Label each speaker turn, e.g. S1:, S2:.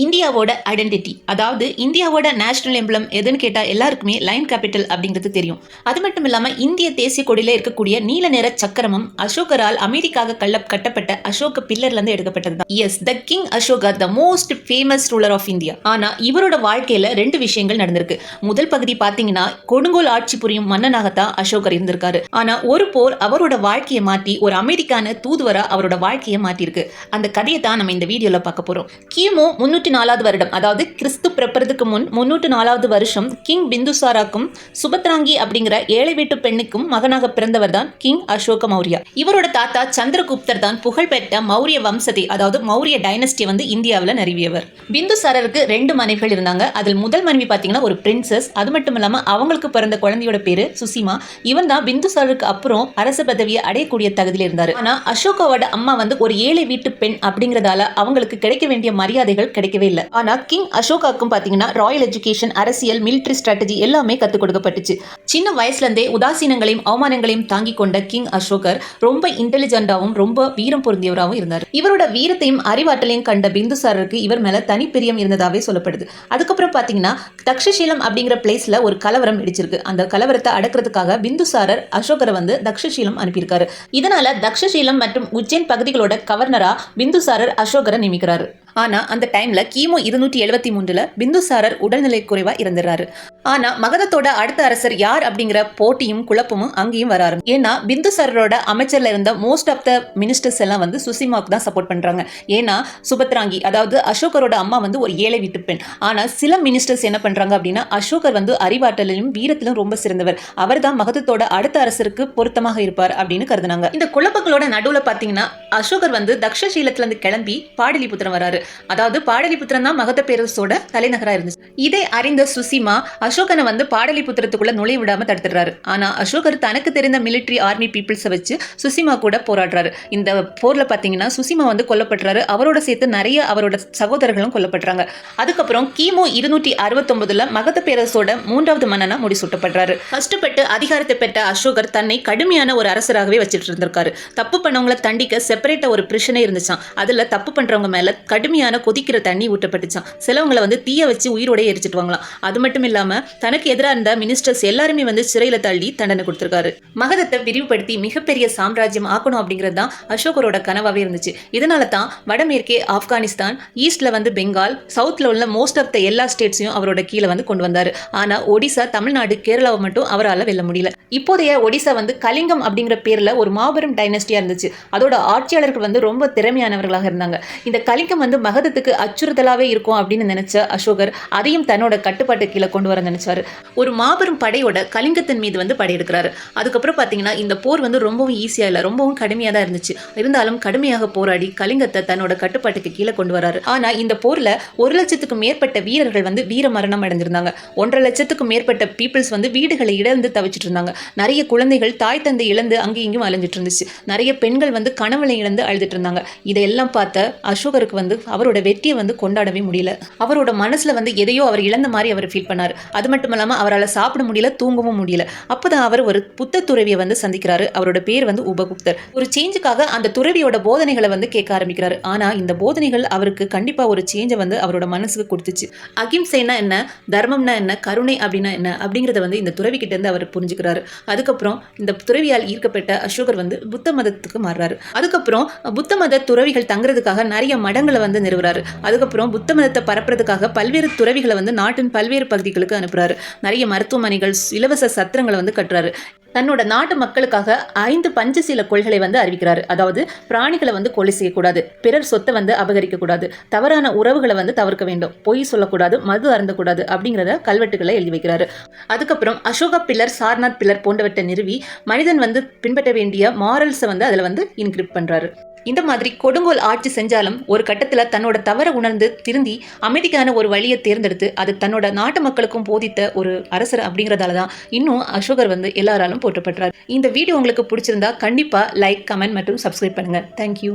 S1: இந்தியாவோட ஐடென்டிட்டி, அதாவது இந்தியாவோட நேஷனல் எம்பளம் எதுன்னு கேட்டால் எல்லாருக்குமே லைன் கேபிட்டல் அப்படிங்கிறது தெரியும். அது மட்டும் இல்லாமல் இந்திய தேசிய கொடியில் இருக்கக்கூடிய நீல நிற சக்கரமும் அசோகரால் அமைதிக்காக கட்டப்பட்ட அசோக பில்லர்லேருந்து எடுக்கப்பட்டது தான். Yes, the king Ashoka, the most famous ruler of India. ஆனால் இவரோட வாழ்க்கையில் 2 விஷயங்கள் நடந்திருக்கு. முதல் பகுதி பார்த்தீங்கன்னா கொடுங்கோல் ஆட்சி புரியும் மன்னனாகத்தான் அசோகர் இருந்திருக்காரு. ஆனால் ஒரு போர் அவரோட வாழ்க்கையை மாற்றி ஒரு அமைதிக்கான தூதுவரா அவரோட வாழ்க்கையை மாற்றிருக்கு. அந்த கதையை தான் நம்ம இந்த வீடியோவில் பார்க்க போகிறோம். கிமு 304வது வருடம், அதாவது கிறிஸ்து பிறப்பதற்கு முன் 304வது வருஷம் கிங் பிந்துசாராக்கும் சுபத்ராங்கி அப்படிங்கிற ஏழை வீட்டு பெண்ணுக்கும் மகனாக பிறந்தவர் தான் கிங் அசோக மௌரியா. இவரோட தாத்தா சந்திரகுப்தர் தான் புகழ்பெற்ற மௌரிய வம்சத்தை, அதாவது மௌரிய டைனஸ்டியை வந்து இந்தியாவில் நிறுவியவர். பிந்துசாரருக்கு 2 மனைவிகள் இருந்தாங்க. அதில் முதல் மனைவி பார்த்தீங்கன்னா ஒரு பிரின்சஸ். அது மட்டும் இல்லாமல் அவங்களுக்கு பிறந்த குழந்தையோட பேரு சுசிமா. இவன் தான் பிந்துசாரருக்கு அப்புறம் அரச பதவியை அடையக்கூடிய தகுதியில் இருந்தார். ஆனால் அசோகாவோட அம்மா வந்து ஒரு ஏழை வீட்டு பெண் அப்படிங்கிறதால அவங்களுக்கு கிடைக்க வேண்டிய மரியாதைகள் கிடைக்கவே இல்லை. ஆனா கிங் அசோகாக்கும் பாத்தீங்கன்னா ராயல் எஜுகேஷன், அரசியல், மிலிட்டரி ஸ்ட்ராட்டஜி எல்லாமே கத்துக் கொடுக்கப்பட்டுச்சு. சின்ன வயசுல இருந்தே உதாசீனங்களையும் அவமானங்களையும் தாங்கி கொண்ட கிங் அசோகர் ரொம்ப இன்டெலிஜென்டாவும் ரொம்ப வீரம் பொருந்தியவராகவும் இருந்தார். இவரோட வீரத்தையும் அறிவாற்றலையும் கண்ட பிந்துசாரருக்கு இவர் மேல தனி பிரியம் இருந்ததாவே சொல்லப்படுது. அதுக்கப்புறம் பாத்தீங்கன்னா தக்ஷசீலம் அப்படிங்கிற பிளேஸ்ல ஒரு கலவரம் வெடிச்சிருக்கு. அந்த கலவரத்தை அடக்கிறதுக்காக பிந்துசாரர் அசோகரை வந்து தக்ஷசீலம் அனுப்பியிருக்காரு. இதனால தக்ஷசீலம் மற்றும் உஜ்ஜைன் பகுதிகளோட கவர்னரா பிந்துசாரர் அசோகரை நியமிக்கிறாரு. ஆனா அந்த டைம்ல கிமு 273ல பிந்துசாரர் உடல்நிலை குறைவா இறந்துறாரு. ஆனா மகதத்தோட அடுத்த அரசர் யார் அப்படிங்கிற போட்டியும் குழப்பமும் அங்கேயும் வர ஆரம்பிச்சு. ஏன்னா பிந்துசாரரோட அமைச்சர்ல இருந்த மோஸ்ட் ஆஃப் த மினிஸ்டர்ஸ் எல்லாம் வந்து சுசிமாவுக்கு தான் சப்போர்ட் பண்றாங்க. ஏன்னா சுபத்ராங்கி, அதாவது அசோகரோட அம்மா வந்து ஒரு ஏழை வீட்டு பெண். ஆனா சில மினிஸ்டர்ஸ் என்ன பண்றாங்க அப்படின்னா அசோகர் வந்து அறிவாற்றலிலும் வீரத்திலும் ரொம்ப சிறந்தவர், அவர் தான் மகதத்தோட அடுத்த அரசருக்கு பொருத்தமாக இருப்பார் அப்படின்னு கருதுனாங்க. இந்த குழப்பங்களோட நடுவுல பாத்தீங்கன்னா அசோகர் வந்து தக்ஷசீலத்துல இருந்து கிளம்பி பாடலிபுத்திரம் வராரு. அதாவது பாடலிபுத்திரம் தான் மகத பேரரசோட தலைநகரா இருந்துச்சு. இதை அறிந்த சுசிமா அசோகனை வந்து பாடலிபுத்திரத்துக்குள்ள நுழைய விடாம தடுத்துறாரு. ஆனா அசோகர் தனக்கு தெரிந்த மிலிட்டரி ஆர்மி பீப்புள்ஸை வச்சு சுசிமா கூட போராடுறாரு. இந்த போர்ல பாத்தீங்கன்னா சுசிமா வந்து கொல்லப்படுறாரு. அவரோட சேர்த்து நிறைய அவரோட சகோதரர்களும் கொல்லப்படுறாங்க. அதுக்கப்புறம் கிமு 269ல மகத பேரரசோட 3வது மன்னனா முடிசூட்டப்படுறாரு. கஷ்டப்பட்டு அதிகாரத்தை பெற்ற அசோகர் தன்னை கடுமையான ஒரு அரசராகவே வச்சுட்டு இருந்திருக்காரு. தப்பு பண்ணவங்களை தண்டிக்க செப்பரேட்டா ஒரு பிரிஷனே இருந்துச்சான். அதுல தப்பு பண்றவங்க மேல கடுமையான கொதிக்கிற தண்ணி ஊற்றப்பட்டுச்சான். சிலவங்களை வந்து தீய வச்சு உயிரோட எரிச்சிட்டு வாங்கலாம். அது மட்டும் இல்லாம தனக்கு எதிராக இருந்த மினிஸ்டர்ஸ் எல்லாருமே வந்து சிறையில தள்ளி தண்டனை கொடுத்திருக்காரு. மகதத்தை விரிவுபடுத்தி மிகப்பெரிய சாம்ராஜ்யம் ஆக்கணும் அப்படிங்கிறது தான் அசோகரோட கனவாவே இருந்துச்சு. இதனால தான் வடமேற்கே ஆப்கானிஸ்தான், ஈஸ்ட்ல வந்து பெங்கால், சவுத்ல உள்ள மோஸ்ட் ஆஃப் த எல்லா ஸ்டேட்ஸையும் அவரோட கீழே வந்து கொண்டு வந்தாரு. ஆனா ஒடிசா, தமிழ்நாடு, கேரளாவை மட்டும் அவரால் வெல்ல முடியல. இப்போதைய ஒடிசா வந்து கலிங்கம் அப்படிங்கிற பேர்ல ஒரு மாபெரும் டைனஸ்டியா இருந்துச்சு. அதோட ஆட்சியாளர்கள் வந்து ரொம்ப திறமையானவர்களாக இருந்தாங்க. இந்த கலிங்கம் வந்து மகதத்துக்கு அச்சுறுத்தலாவே இருக்கும் அப்படின்னு நினைச்ச அசோகர் அதையும் தன்னோட கட்டுப்பாட்டு கீழே கொண்டு வர நினைச்சாரு. ஒரு மாபெரும் படையோட கலிங்கத்தின் மீது வந்து படையெடுக்கிறாரு. அதுக்கப்புறம் பாத்தீங்கன்னா இந்த போர் வந்து ரொம்பவும் ஈஸியா இல்ல, ரொம்பவும் கடுமையா தான் இருந்துச்சு. இருந்தாலும் கடுமையாக போராடி கலிங்கத்தை தன்னோட கட்டுப்பாட்டுக்கு கீழே கொண்டு வராரு. ஆனா இந்த போர்ல 1 லட்சத்துக்கும் மேற்பட்ட வீரர்கள் வந்து வீர மரணம் அடைஞ்சிருந்தாங்க. 1.5 லட்சத்துக்கும் மேற்பட்ட பீப்புள்ஸ் வந்து வீடுகளை இழந்து தவிச்சிட்டு இருந்தாங்க. நிறைய குழந்தைகள் தாய் தந்தை இழந்து அங்கேயும் இங்கும் அலைஞ்சிட்டு இருந்துச்சு. நிறைய பெண்கள் வந்து கணவனை இழந்து அழுதுட்டு இருந்தாங்க. இதையெல்லாம் பார்த்த அசோகருக்கு வந்து அவரோட வெற்றியை வந்து கொண்டாடவே முடியல. அவரோட மனசுல வந்து எதையோ அவர் இழந்த மாதிரி அவர் ஃபீல் பண்ணாரு. அது மட்டும் இல்லாம அவரால் சாப்பிட முடியல, தூங்கவும் முடியல. அப்பதான் அவர் ஒரு புத்த துறவியை வந்து சந்திக்கிறாரு. அவரோட பேர் வந்து உபகுப்தர். ஒரு சேஞ்சுக்காக அந்த துறவியோட போதனைகளை வந்து கேட்க ஆரம்பிக்கிறாரு. ஆனா இந்த போதனைகள் அவருக்கு கண்டிப்பா ஒரு சேஞ்சை வந்து அவரோட மனசுக்கு கொடுத்துச்சு. அகிம்சைனா என்ன, தர்மம்னா என்ன, கருணை அப்படின்னா என்ன அப்படிங்கறத வந்து இந்த துறவி கிட்ட இருந்து அவர் புரிஞ்சுக்கிறாரு. அதுக்கப்புறம் இந்த துறவியால் ஈர்க்கப்பட்ட அசோகர் வந்து புத்த மதத்துக்கு மாறுறாரு. அதுக்கப்புறம் புத்த மத துறவிகள் தங்குறதுக்காக நிறைய மடங்களை வந்து நிறுவுறாரு. அதுக்கப்புறம் புத்த மதத்தை பரப்புறதுக்காக பல்வேறு துறவிகளை வந்து நாட்டின் பல்வேறு பகுதிகளுக்கு அனுப்புறாரு. நிறைய மருத்துவமனைகள், இலவச சத்திரங்களை வந்து கட்டுறாரு. தன்னோட நாட்டு மக்களுக்காக 5 பஞ்சசீல கொள்கைகளை வந்து அறிவிக்கிறாரு. அதாவது பிராணிகளை வந்து கொலை செய்யக்கூடாது, பிறர் சொத்தை வந்து அபகரிக்க கூடாது, தவறான உறவுகளை வந்து தவிர்க்க வேண்டும், பொய் சொல்லக்கூடாது, மது அருந்தக்கூடாது அப்படிங்கிறத கல்வெட்டுகளை எழுதி வைக்கிறாரு. அதுக்கப்புறம் அசோகா பில்லர், சார்நாத் பில்லர் போன்றவற்றை நிறுவி மனிதன் வந்து பின்பற்ற வேண்டிய மாரல்ஸை வந்து அதில் வந்து இன்கிரிப்ட் பண்றாரு. இந்த மாதிரி கொடுங்கோல் ஆட்சி செஞ்சாலும் ஒரு கட்டத்தில் தன்னோட தவற உணர்ந்து திருந்தி அமைதிக்கான ஒரு வழியை தேர்ந்தெடுத்து அது தன்னோட நாட்டு மக்களுக்கும் போதித்த ஒரு அரசர் அப்படிங்கிறதால தான் இன்னும் அசோகர் வந்து எல்லாராலும் போற்றப்படுறாரு. இந்த வீடியோ உங்களுக்கு பிடிச்சிருந்தா கண்டிப்பா லைக், கமெண்ட் மற்றும் சப்ஸ்கிரைப் பண்ணுங்க. தேங்க்யூ.